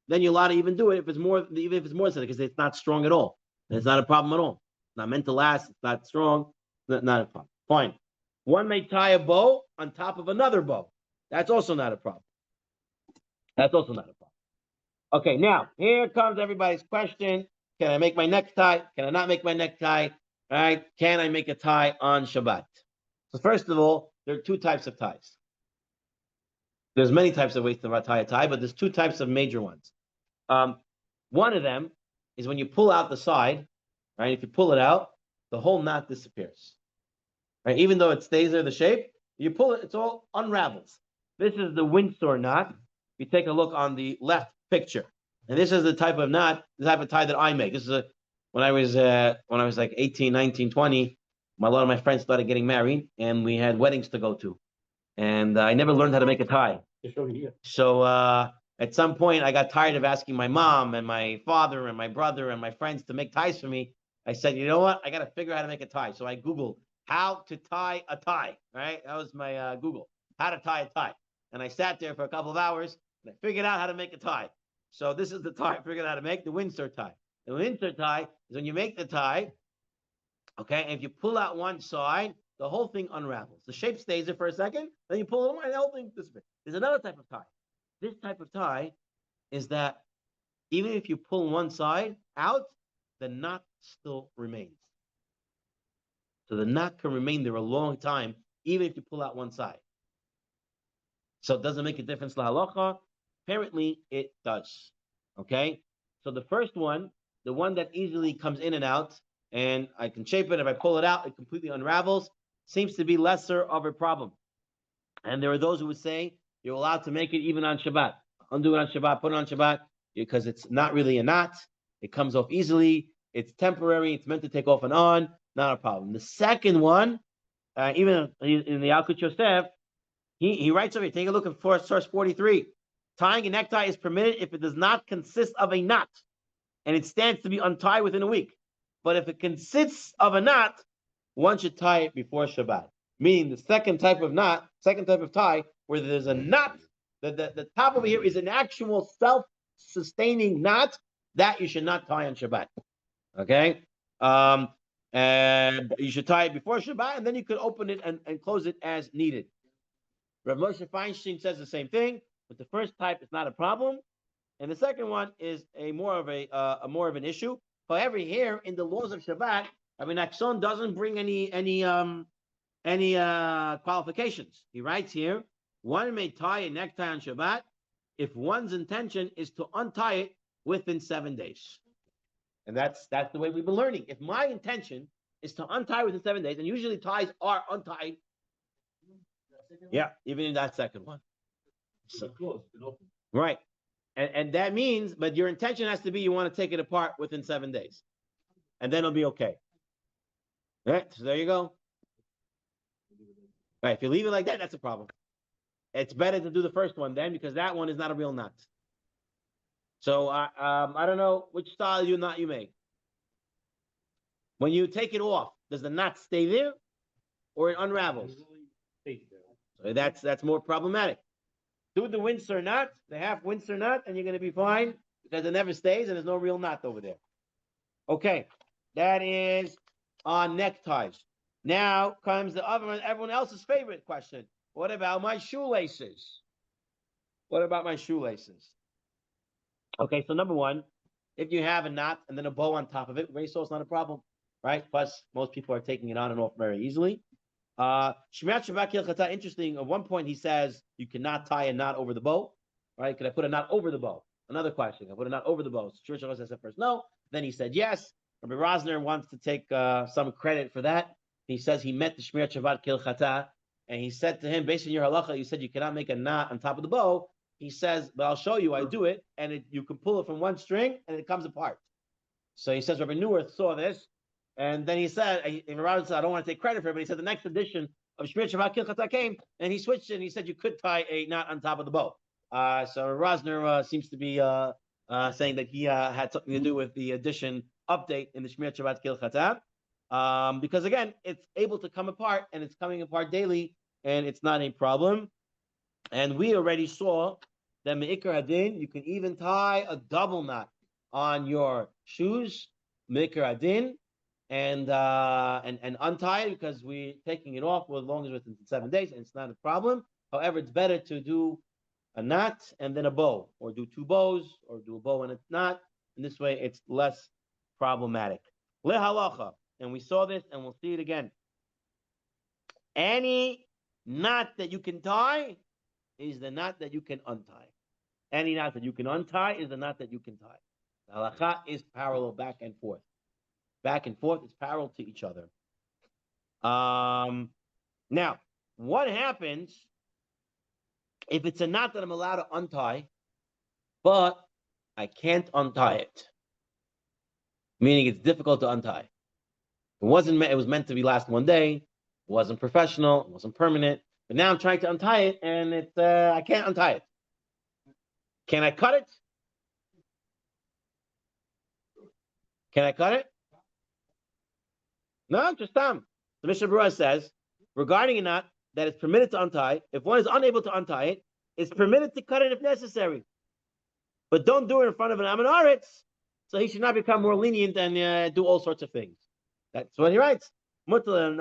then you're allowed to even do it if it's more, even if it's more than, because it's not strong at all. And it's not a problem at all. It's not meant to last. It's not strong. Not a problem. Fine. One may tie a bow on top of another bow. That's also not a problem. That's also not a problem. Okay, now here comes everybody's question. Can I make my necktie? Can I not make my necktie? All right. Can I make a tie on Shabbat? So first of all, there are two types of ties. There's many types of ways to tie a tie, but there's two types of major ones. One of them is when you pull out the side, right? If you pull it out, the whole knot disappears. Right? Even though it stays there, the shape, you pull it, it's all unravels. This is the Windsor knot. You take a look on the left picture. And this is the type of knot, the type of tie that I make. This is when I was like 18, 19, 20, a lot of my friends started getting married, and we had weddings to go to. And I never learned how to make a tie. So at some point, I got tired of asking my mom and my father and my brother and my friends to make ties for me. I said, you know what? I got to figure out how to make a tie. So I Googled how to tie a tie, right? That was my Google, how to tie a tie. And I sat there for a couple of hours, and I figured out how to make a tie. So this is the tie I figured out how to make, the Windsor tie. The Windsor tie is when you make the tie, okay, and if you pull out one side, the whole thing unravels. The shape stays there for a second, then you pull it away, and the whole thing disappears. There's another type of tie. This type of tie is that even if you pull one side out, the knot still remains. So the knot can remain there a long time, even if you pull out one side. So it doesn't make a difference la halacha. Apparently, it does. Okay? So the first one, the one that easily comes in and out, and I can shape it. If I pull it out, it completely unravels, seems to be lesser of a problem. And there are those who would say you're allowed to make it even on Shabbat. Undo it on Shabbat, put it on Shabbat, because it's not really a knot. It comes off easily. It's temporary. It's meant to take off and on. Not a problem. The second one, even in the Alkut Yosef, he writes over here, take a look at source 43. Tying a necktie is permitted if it does not consist of a knot, and it stands to be untied within a week. But if it consists of a knot, one should tie it before Shabbat. Meaning the second type of knot, second type of tie, where there's a knot, the top over here is an actual self-sustaining knot, that you should not tie on Shabbat. Okay? And you should tie it before Shabbat, and then you could open it and close it as needed. Rav Moshe Feinstein says the same thing, but the first type is not a problem, and the second one is more of an issue. However, here in the laws of Shabbat, Nachshon doesn't bring any qualifications. He writes here, one may tie a necktie on Shabbat if one's intention is to untie it within 7 days. And that's the way we've been learning. If my intention is to untie within 7 days, and usually ties are untied. Yeah, even in that second one. So, right. And that means, but your intention has to be you want to take it apart within 7 days. And then it'll be okay. Right? So there you go. Right. If you leave it like that, that's a problem. It's better to do the first one then, because that one is not a real knot. So I don't know which style knot you make. When you take it off, does the knot stay there, or it unravels? So that's more problematic. Do the Windsor knot, the half Windsor knot, and you're going to be fine, because it never stays and there's no real knot over there. Okay, that is on neckties. Now comes the other everyone else's favorite question. What about my shoelaces? What about my shoelaces? Okay, so number one, if you have a knot and then a bow on top of it, race is not a problem, right? Plus, most people are taking it on and off very easily. Shmirat Shabbat Kilchata, interesting. At one point, he says you cannot tie a knot over the bow, right? Could I put a knot over the bow? Another question. I put a knot over the bow. So Shmuel said first no. Then he said yes. Rabbi Rosner wants to take some credit for that. He says he met the Shmirat Shabbat Kilchata, and he said to him, based on your halacha, you said you cannot make a knot on top of the bow. He says, but I'll show you. I do it, and you can pull it from one string, and it comes apart. So he says Rabbi Neuwirth saw this. And then he said, Rabbi said, I don't want to take credit for it, but he said the next edition of Shmirat Shabbat Kilchata came, and he switched it, and he said you could tie a knot on top of the bow. So Rosner seems to be saying that he had something to do with the addition update in the Shmirat Shabbat Kilchata. Because again, it's able to come apart, and it's coming apart daily, and it's not a problem. And we already saw that Me'ikar Adin, you can even tie a double knot on your shoes, Me'ikar Adin, and untie it because we're taking it off as long as within 7 days, and it's not a problem. However, it's better to do a knot and then a bow, or do two bows, or do a bow and a knot. And this way, it's less problematic. Le halacha, and we saw this, and we'll see it again. Any knot that you can tie is the knot that you can untie. Any knot that you can untie is the knot that you can tie. The halacha is parallel back and forth. Back and forth is parallel to each other. Now, what happens if it's a knot that I'm allowed to untie, but I can't untie it? Meaning it's difficult to untie. It was meant to be last one day. It wasn't professional. It wasn't permanent. But now I'm trying to untie it, and I can't untie it. Can I cut it? Can I cut it? No, just Tom. The Mishnah Berurah says, regarding a knot that is permitted to untie, if one is unable to untie it, it's permitted to cut it if necessary. But don't do it in front of an Amon Aretz, so he should not become more lenient and do all sorts of things. That's what he writes. He doesn't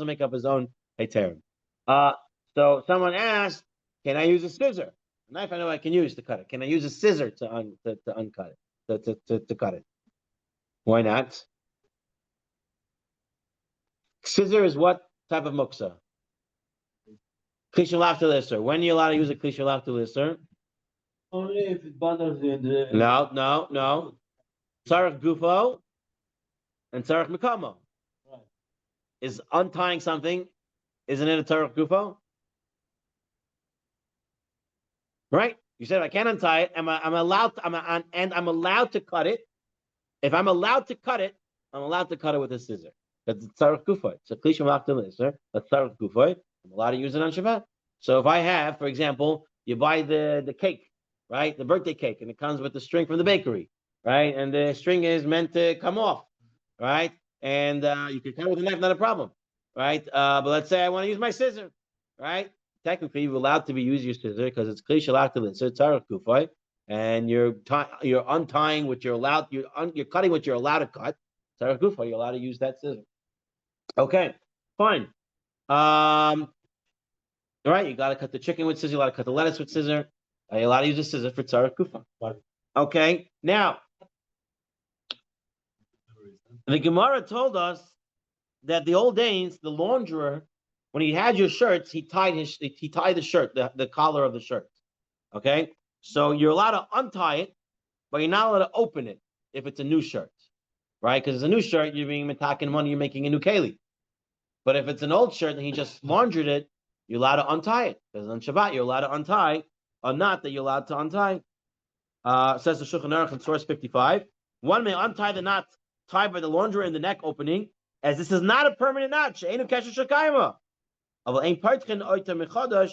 make up his own heterim. So someone asked, can I use a scissor? A knife I know I can use to cut it. Can I use a scissor to uncut it, to cut it? Why not? Scissor is what type of muksa? Kli shalach lisser. When are you allowed to use a kli shalach lisser? Only if it bothers you. No. Tzarech gufo and tzarech mikamo. Right. Is untying something, isn't it a tzarech gufo? Right? You said I can't untie it. I'm allowed to cut it. If I'm allowed to cut it, I'm allowed to cut it with a scissor. That's tzarech gufo. It's a kli shalach lisser. That's tzarech gufo. I'm allowed to use it on Shabbat. So if I have, for example, you buy the cake, right? The birthday cake, and it comes with the string from the bakery, right? And the string is meant to come off, right? And you can cut it with a knife, not a problem, right? But let's say I want to use my scissor, right? Technically, you're allowed to use your scissor because it's kli shalach lisser, tzarech gufo, and you're untying what you're allowed. You're cutting what you're allowed to cut. Tzarech gufo, you're allowed to use that scissor. Okay, fine. All right, you got to cut the chicken with scissor. You got to cut the lettuce with scissor. You're allowed to use a scissor for tzarech gufo. Okay, now the Gemara told us that the old days, the launderer, when he had your shirts, he tied the shirt, the collar of the shirt. Okay, so you're allowed to untie it, but you're not allowed to open it if it's a new shirt, right? Because it's a new shirt, you're being metakin money, you're making a new keli. But if it's an old shirt and he just laundered it, you're allowed to untie it. Because on Shabbat, you're allowed to untie a knot that you're allowed to untie. Says the Shulchan Aruch in source 55. One may untie the knot tied by the launderer in the neck opening, as this is not a permanent knot. She'enu kesher shekayma. Aval ein partchen oita mechadash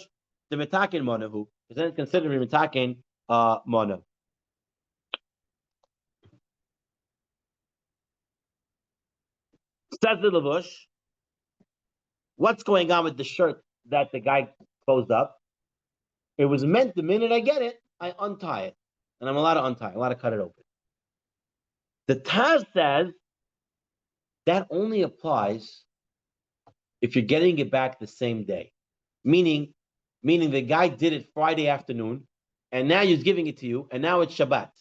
the metakin monahu. Because then it's considered to be metakin monav. Says the Levush. What's going on with the shirt that the guy closed up? It was meant the minute I get it, I untie it. And I'm allowed to untie. I'm allowed to cut it open. The Taz says that only applies if you're getting it back the same day. Meaning the guy did it Friday afternoon, and now he's giving it to you, and now it's Shabbat.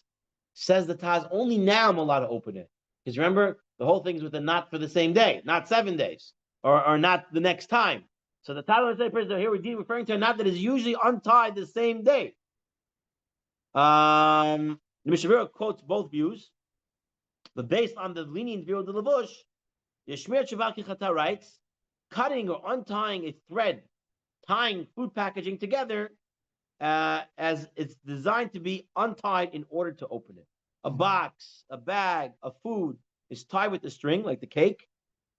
Says the Taz, only now I'm allowed to open it. Because remember, the whole thing's with the not for the same day, not 7 days, or not the next time. So the Taz says here we're referring to a knot that is usually untied the same day. The Mishavira quotes both views, but based on the lenient view of the Levush, Yeshmir Chavaki Chata writes, cutting or untying a thread, tying food packaging together as it's designed to be untied in order to open it. A box, a bag, a food is tied with the string, like the cake,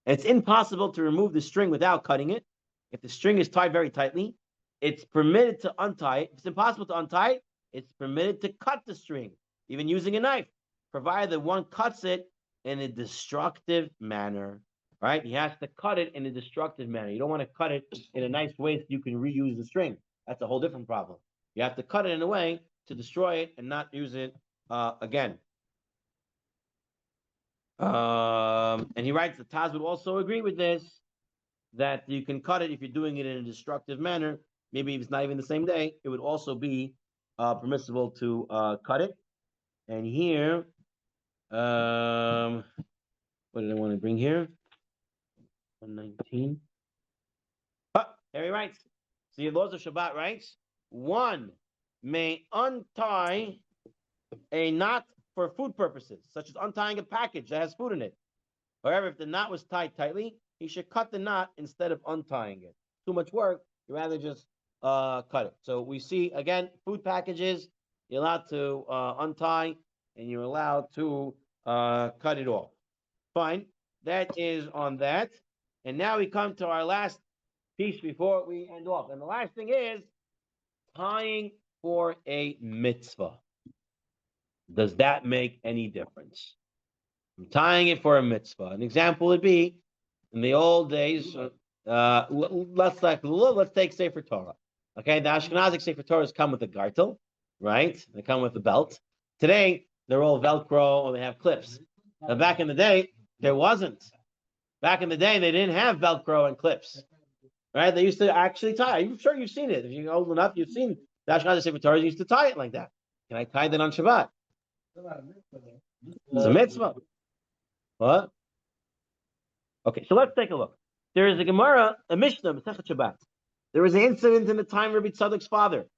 and it's impossible to remove the string without cutting it. If the string is tied very tightly, it's permitted to untie it. If it's impossible to untie it, it's permitted to cut the string, even using a knife, provided that one cuts it in a destructive manner. Right? He has to cut it in a destructive manner. You don't want to cut it in a nice way so you can reuse the string. That's a whole different problem. You have to cut it in a way to destroy it and not use it again. And he writes, the Taz would also agree with this, that you can cut it if you're doing it in a destructive manner. Maybe if it's not even the same day, it would also be permissible to cut it. And here, what did I want to bring here? 119. Here he writes. So your laws of Shabbat writes, one may untie a knot for food purposes, such as untying a package that has food in it. However, if the knot was tied tightly, he should cut the knot instead of untying it. Too much work, you rather just cut it. So we see, again, food packages, you're allowed to untie, and you're allowed to cut it off. Fine, that is on that. And now we come to our last piece before we end off. And the last thing is tying for a mitzvah. Does that make any difference? I'm tying it for a mitzvah. An example would be in the old days. Let's take Sefer Torah. Okay, the Ashkenazic Sefer Torahs come with a gartel, right? They come with a belt. Today they're all Velcro or they have clips. Now, back in the day, there wasn't. Back in the day, they didn't have Velcro and clips, right? They used to actually tie. I'm sure you've seen it. If you're old enough, you've seen the Ashkenazic Sefer Torahs used to tie it like that. Can I tie that on Shabbat? It's a mitzvah. What? Okay, so let's take a look. There is a Gemara, a Mishnah, Masechet Shabbat. There was an incident in the time of Rabbi Tzadok's father,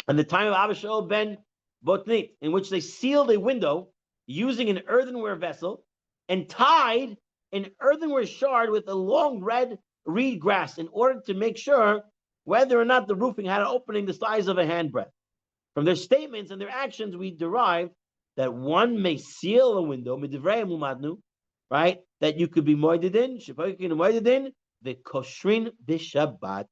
and the time of Abba Shaul ben Botnit, in which they sealed a window using an earthenware vessel and tied an earthenware shard with a long red reed grass in order to make sure whether or not the roofing had an opening the size of a handbreadth. From their statements and their actions, we derive that one may seal a window, right? That you could be moededin, the koshrin b'Shabbat.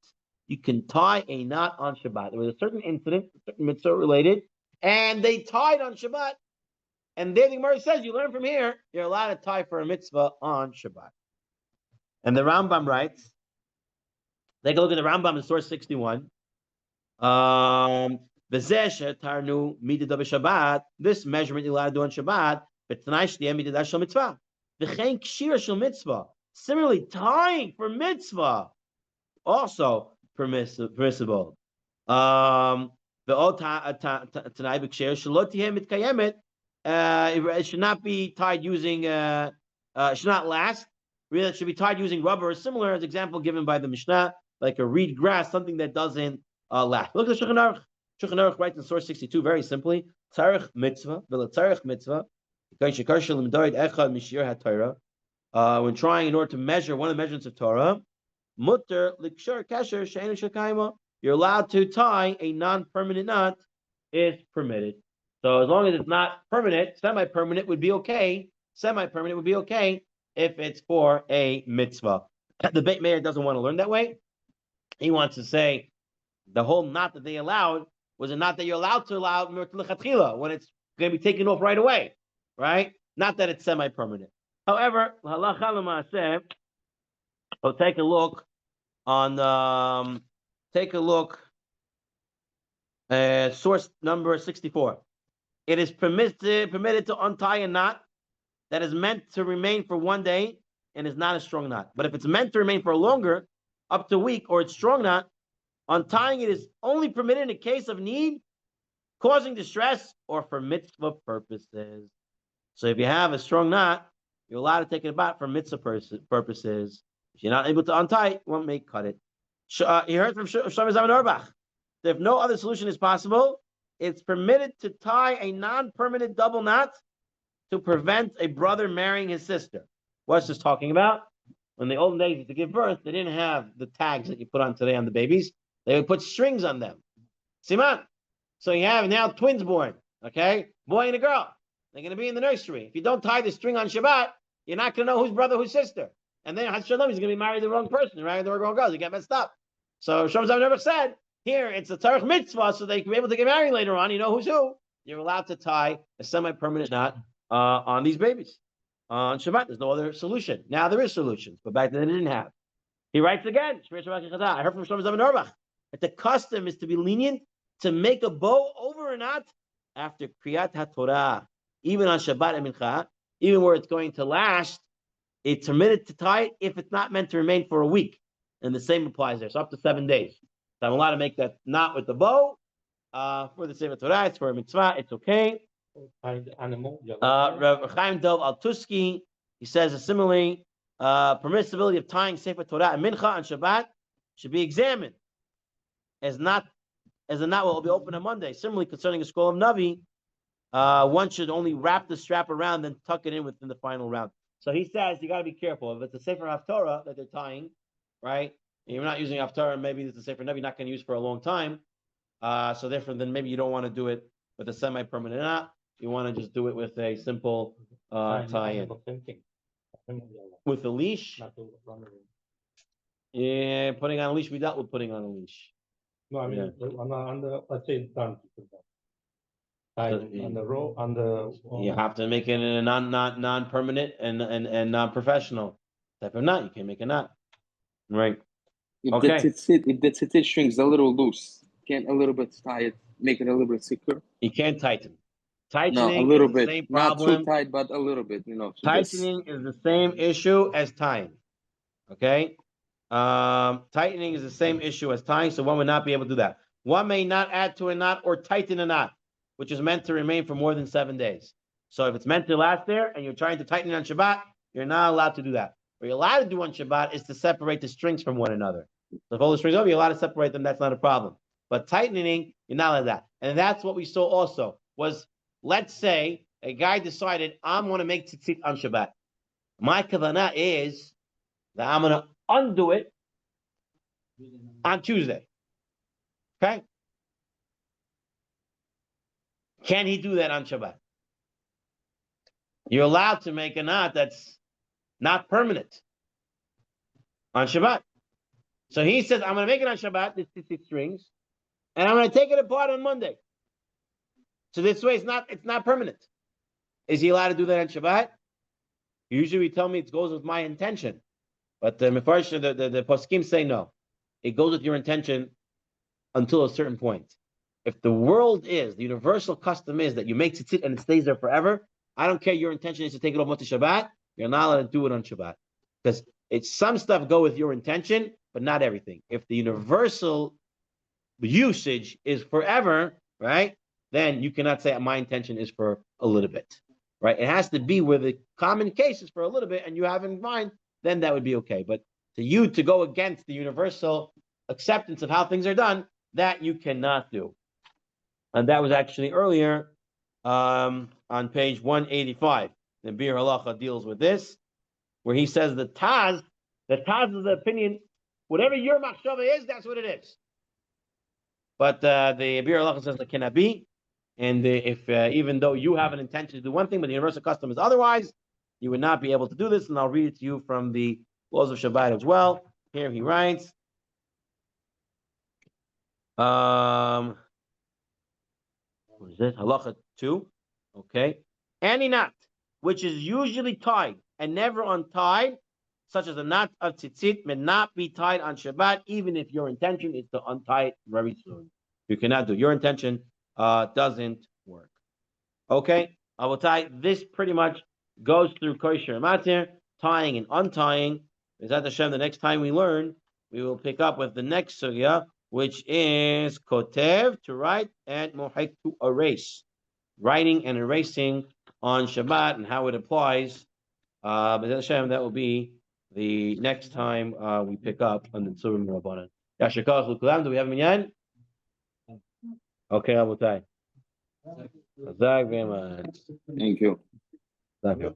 You can tie a knot on Shabbat. There was a certain incident, a certain mitzvah related, and they tied on Shabbat. And there the Gemara says, you learn from here, you're allowed to tie for a mitzvah on Shabbat. And the Rambam writes, take a look at the Rambam in source 61. This measurement you're allowed to do on Shabbat, similarly, tying for mitzvah, also permissible. It should not be tied using, it should not last. Really, it should be tied using rubber or similar, as example given by the Mishnah, like a reed grass, something that doesn't last. Look at the Shulchan Aruch. Shulchan Aruch writes in source 62 very simply, Tzarech mitzvah, v'letzarech mitzvah, when trying in order to measure one of the measurements of Torah, mutter likshar kasher she'enu shekaima, you're allowed to tie a non-permanent knot is permitted. So as long as it's not permanent, semi-permanent would be okay. Semi-permanent would be okay if it's for a mitzvah. The Beit Meir doesn't want to learn that way. He wants to say the whole knot that they allowed was a knot that you're allowed to allow when it's going to be taken off right away, right? Not that it's semi-permanent. However, halacha l'maaseh, so take a look on source number 64. It is permitted to untie a knot that is meant to remain for one day and is not a strong knot. But if it's meant to remain for longer, up to a week, or it's strong knot, untying it is only permitted in a case of need, causing distress, or for mitzvah purposes. So if you have a strong knot, you're allowed to take it about for mitzvah purposes. If you're not able to untie it, one may cut it. He heard from Shlomo Zalman Auerbach that if no other solution is possible, it's permitted to tie a non-permanent double knot to prevent a brother marrying his sister. What's this talking about? In the olden days, to give birth, they didn't have the tags that you put on today on the babies. They would put strings on them. Siman. So you have now twins born, okay? Boy and a girl. They're going to be in the nursery. If you don't tie the string on Shabbat, you're not going to know who's brother, who's sister. And then Hashalom, he's going to be married to the wrong person, married to the wrong girl. You get messed up. So Shlomo Zalman Auerbach said, here, it's a tzarich mitzvah, so they can be able to get married later on. You know who's who. You're allowed to tie a semi-permanent knot on these babies. On Shabbat, there's no other solution. Now there is solutions, but back then they didn't have. He writes again, I heard from Shlomo Zalman Auerbach that the custom is to be lenient to make a bow over a knot after Kriyat HaTorah, even on Shabbat and Mincha, even where it's going to last, it's permitted to tie it if it's not meant to remain for a week. And the same applies there, so up to 7 days. So I'm allowed to make that knot with the bow for the Sefer Torah, it's for a mitzvah, it's okay. Rav Chaim Dov Altuski, he says similarly, permissibility of tying Sefer Torah and Mincha on Shabbat should be examined as a knot will be open on Monday. Similarly, concerning a scroll of Navi, one should only wrap the strap around, then tuck it in within the final round. So he says you got to be careful. If it's a Sefer Haftorah that they're tying, right? And you're not using Haftorah, maybe it's a Sefer Navi you're not going to use for a long time. So therefore, then maybe you don't want to do it with a semi-permanent knot. You want to just do it with a simple tie-in. With a leash? Yeah, putting on a leash, we dealt with putting on a leash. No, I mean, on the, let's say, done. On the row, on the. You have to make it a non-permanent and non-professional type of knot. You can make a knot, right? If the tzitzit string's a little loose, can't a little bit tie it, make it a little bit secure. You can't tighten. Tightening a little bit, same problem. Not too tight, but a little bit. Tightening is the same issue as tying. Okay, tightening is the same issue as tying, so one would not be able to do that. One may not add to a knot or tighten a knot, which is meant to remain for more than 7 days. So if it's meant to last there and you're trying to tighten it on Shabbat, you're not allowed to do that. What you're allowed to do on Shabbat is to separate the strings from one another. So if all the strings are over, you're allowed to separate them. That's not a problem. But tightening, you're not allowed that. And that's what we saw also was, let's say a guy decided, I'm going to make tzitzit on Shabbat. My kavanah is that I'm going to undo it on Tuesday. Okay? Can he do that on Shabbat? You're allowed to make a knot that's not permanent on Shabbat. So he says, I'm going to make it on Shabbat, this 6 strings, and I'm going to take it apart on Monday. So this way, it's not permanent. Is he allowed to do that on Shabbat? Usually we tell me it goes with my intention. But the poskim say no. It goes with your intention until a certain point. If the the universal custom is that you make tzitzit and it stays there forever, I don't care your intention is to take it off to Shabbat, you're not allowed to do it on Shabbat. Because some stuff go with your intention, but not everything. If the universal usage is forever, right, then you cannot say my intention is for a little bit, right? It has to be where the common case is for a little bit and you have in mind, then that would be okay. But to go against the universal acceptance of how things are done, that you cannot do. And that was actually earlier on page 185. The Bir Halacha deals with this, where he says the Taz is the opinion, whatever your machshava is, that's what it is. But the Bir Halacha says it cannot be. And if even though you have an intention to do one thing, but the universal custom is otherwise, you would not be able to do this. And I'll read it to you from the laws of Shabbat as well. Here he writes. What is it? Halacha 2. Okay. Any knot which is usually tied and never untied, such as a knot of tzitzit, may not be tied on Shabbat, even if your intention is to untie it very soon. You cannot do. Your intention doesn't work. Okay. I will tie this pretty much goes through kosher matir, tying and untying. Bezat Hashem, the next time we learn, we will pick up with the next sugya, which is kotev, to write, and mohek, to erase. Writing and erasing on Shabbat and how it applies. Bezat Hashem, that will be the next time we pick up on the Tzurba Rabbanan. Yashikach l'kulam, do we have minyan? Okay, Abutai. Thank you. Thank you. Thank you.